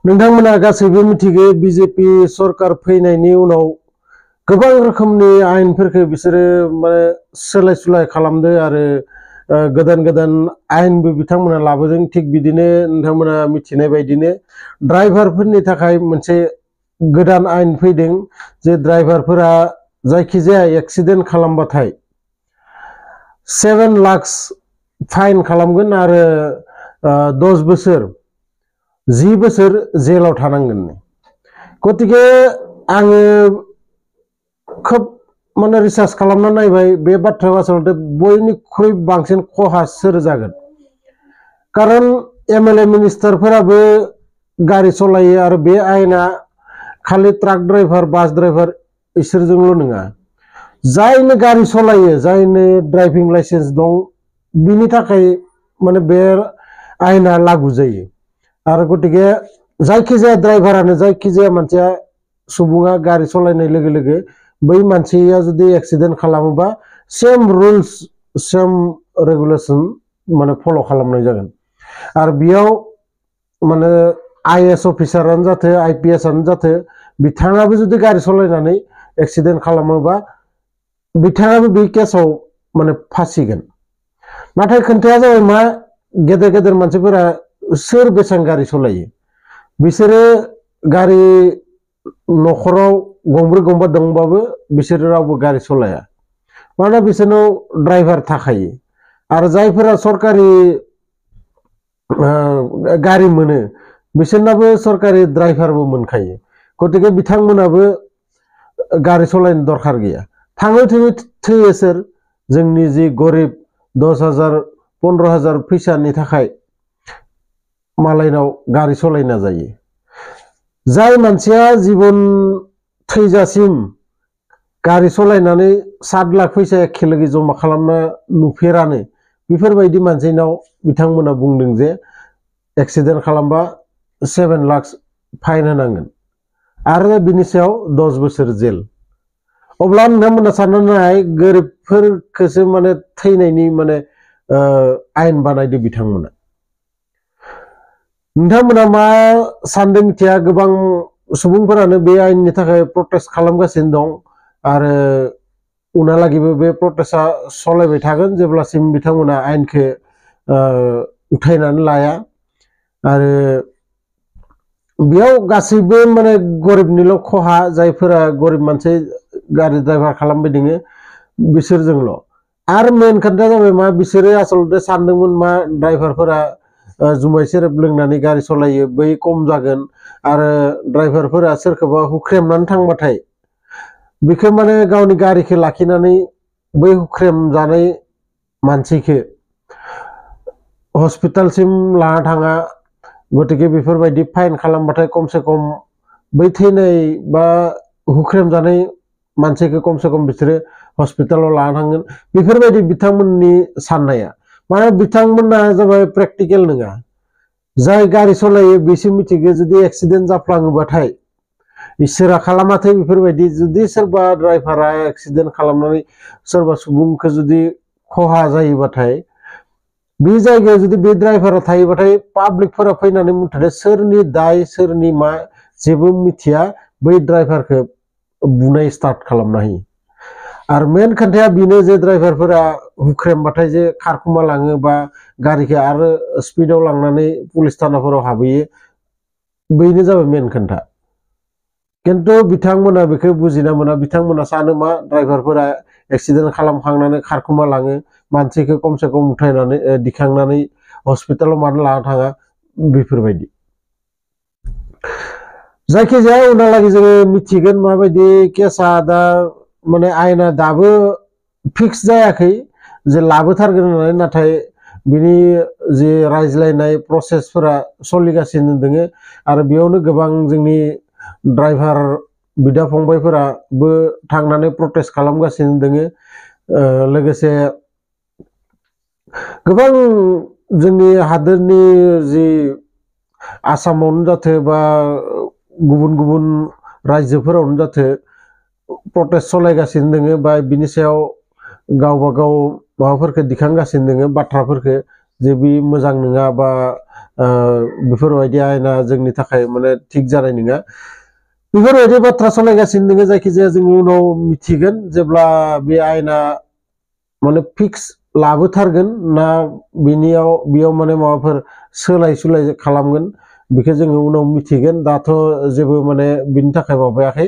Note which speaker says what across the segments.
Speaker 1: नोंथांमोना गासैबो मिथिगौ बीजेपी सरकार फैनायनि उनाव गोबां रोखोमनि आयेनफोरखौ बिसोरो माने सोलाय सुलाय खालामदो आरो गोदान गोदान आयेनबो बिथांमोना लाबोदों। थिग बिदिनो नोंथांमोना मिथिनाय बायदिनो ड्राइभारफोरनि थाखाय मोनसे गोदान आयेन फैदों जे ड्राइभारफोरा जायखिजाया एक्सिडेन्ट खालामबाथाय 7 लाख फाइन खालामगोन आरो 10 बोसोर 10 बोसोर जेलाव थानांगोन। गतिके आङो खोब माने रिसार्च खालामना नायबाय बे बाथ्राया आसलते बयनिख्रुइ बांसिन खहा सोर जागोन। कारण एमएलए मिनिस्टारफोराबो गारि सालायो आरो बे आयेना खालि ट्राक ड्राइभार बास ड्राइभार इसोरजोंल' नङा, जायनो गारि सालायो जायनो ड्राइभिं लाइसेन्स दं बिनि थाखाय माने बे आयेना लागू जायो। आरो गतिके जायखिजाया ड्राइभारानो जायखिजाया मानसिया सुबुङा गारि सालायनाय लोगो लोगो बै मानसिया जुदि एक्सिडेन्ट खालामोबा सेम रुल्स सेम रेगुलेसन माने फल' खालामनाय जागोन। आरो बेयाव माने आईएएस अफिसारानो जाथो आईपीएसआनो जाथो बिथाङाबो जुदि गारि सालायनानै एक्सिडेन्ट खालामोबा बिथाङाबो बे केसाव माने फासिगोन। नाथाय खोन्थाया जाबाय मा गेदेर गेदेर मानसिफोरा सोर बेसेबां गारि सालायो, बिसोरो गारि न'खराव गंब्रै गंबा दंबाबो बिसोरो रावबो गारि सालाया, मानोना बिसोरनाव ड्राइभार थाखायो। आरो जायफोरा सरकारि गारि मोनो बिसोरनाबो सरकारि ड्राइभारबो मोनखायो। गतिके बिथांमोनाबो गारि सालायनो दरकार गैया। थाङै थुङै थैयो सोर? जोंनि जि गरिब 10,000 15,000 फैसानि थाखाय मालायनाव गारि सालायना जायो। जाय मानसिया जीवन थैजासिम गारि सालायनानै 7 लाख फैसा एखेलगे जमा खालामना नुफेरानो बेफोरबायदि मानसिनाव बिथांमोना बुंदों जे एक्सिडेन्ट खालामबा 7 लाख फाइन होनांगोन आरो बिनि सायाव 10 बोसोर जेल। अब्ला नोंथांमोना साननानै नाय गोरिबफोरखौसो माने थैनायनि माने आयेन बानायदो बिथांमोना। नोंथांमोना मा सानदों मिथिया, गोबां सुबुंफोरानो बे आयेननि थाखाय प्रटेस्ट खालामगासिनो दं आरो उनहालागैबो बे प्रटेस्टआ सलायबाय थागोन जेब्लासिम बिथांमोना आयेनखौ उठायनानै लाया। आरो बेयाव गासैबो माने गरिबनिल' खहा, जायफोरा गरिब मानसि गारि ड्राइभार खालामबाय दोङो बिसोरजोंल'। आरो मेन खोथाया जाबाय मा बिसोरो आसलते सानदोंमोन मा ड्राइभारफोरा जुमाय सेरेब लोंनानै गारि सालायो बै खम जागोन आरो ड्राइभारफोरा सोरखौबा हुख्रेमनानै थांबाथाय बेखौ माने गावनि गारिखौ लाखिनानै बै हुख्रेम जानाय मानसिखौ हस्पिटालसिम लाना थाङा। गतिके बेफोरबायदि फाइन खालामबाथाय खमसे खम बै थैनाय बा हुख्रेम जानाय मानसिखौ खमसे खम बिसोरो हस्पिटालाव लाना थांगोन, बेफोरबायदि बिथांमोननि साननाया। माने बिथांमोना जाबाय प्रेक्टिकेल नङा। जाय गारि सालायो बिसो मिथिगौ जुदि एक्सिडेन्ट जाफ्लाङोबाथाय इसोरा खालामाथै बेफोरबायदि जुदि सोरबा ड्राइभारा एक्सिडेन्ट खालामनानै सोरबा सुबुंखौ जुदि खहा जायोबाथाय बे जायगायाव जुदि बे ड्राइभारा थायोबाथाय पाब्लिकफोरा फैनानै मुथते सोरनि दाय सोरनि मा जेबो मिथिया बै ड्राइभारखौ बुनाय स्टार्ट खालामना होयो। आरो मेन खोथाया बेनो जे ड्राइभारफोरा हुख्रेमबाथाय जे खारखुमा लाङो बा गारिखौ आरो स्पिडाव लांनानै पुलिस थानाफोराव हाबहैयो, बेनो जाबाय मेन खोथा। किन्तु बिथांमोना बेखौ बुजिना मोना। बिथांमोना सानो मा ड्राइभारफोरा एक्सिडेन्ट खालामखांनानै खारखुमा लाङो, मानसिखौ खमसे खम उठायनानै दिखांनानै हस्पिटालाव मानो लाना थाङा बेफोरबायदि। जायखिजाया उनहालागै जोङो मिथिगोन माबायदि केसा दा माने आयेना दाबो फिक्स जायाखै जे लाबोथारगोन होननानै, नाथाय बिनि जि रायज्लायनाय प्रसेसफोरा सोलिगासिनो दोङो आरो बेयावनो गोबां जोंनि ड्राइभार बिदा फंबायफोराबो थांनानै प्रटेस्ट खालामगासिनो दोङो। लोगोसे गोबां जोंनि हादोरनि जि आसामावनो जाथो बा गुबुन गुबुन रायजोफोरावनो जाथो प्रटेस्ट सलायगासिनो दोङो बा बिनि सायाव गावबा गाव माबाफोरखौ दिखांगासिनो दोङो बाथ्राफोरखौ जे बे मोजां नङा बा बेफोरबायदि आयेना जोंनि थाखाय माने थिग जानाय नङा बेफोरबायदि बाथ्रा सालायगासिनो दङ जायखिजाया जों उनाव मिथिगोन जेब्ला बे आयेना माने फिक्स लाबोथारगोन ना बेयाव माने माबाफोर सोलाय सुलाय खालामगोन बेखौ जोङो उनाव मिथिगोन दाथ' जेबो माने बिनि थाखाय माबायाखै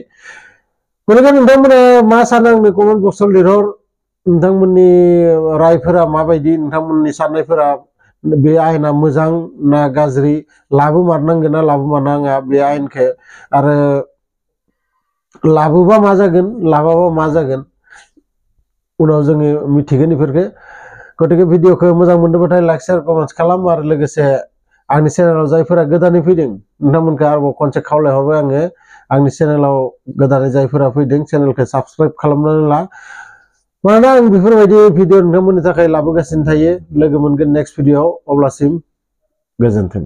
Speaker 1: बेनिखायनो नोंथांमोना मा सानो आंनो कमेन्ट बक्सआव लिरहर नोंथांमोननि रायफोरा माबायदि नोंथांमोननि साननायफोरा बे आयेना मोजां ना गाज्रि लाबोमारनांगोन ना लाबोमारनाङा बे आयेनखौ आरो लाबोबा मा जागोन लाबाबा मा जागोन उनाव जोङो मिथिगोन बेफोरखौ गतिके भिडिअखौ मोजां मोनदोंबाथाय लाइक शेयार कमेन्ट्स खालाम आरो लोगोसे आंनि चेनेलाव जायफोरा गोदानै फैदों नोंथांमोनखौ आरोबाव खनसे खावलायहरबाय आङो आंनि चेनेलाव गोदानै जायफोरा फैदों चेनेलखौ साबस्क्राइब खालामनानै ला मानोना आं बेफोरबायदि भिडिअ नोंथांमोननि थाखाय लाबोगासिनो थायो लोगो मोनगोन नेक्स्ट भिडिअआव अब्लासिम गोजोन्थों।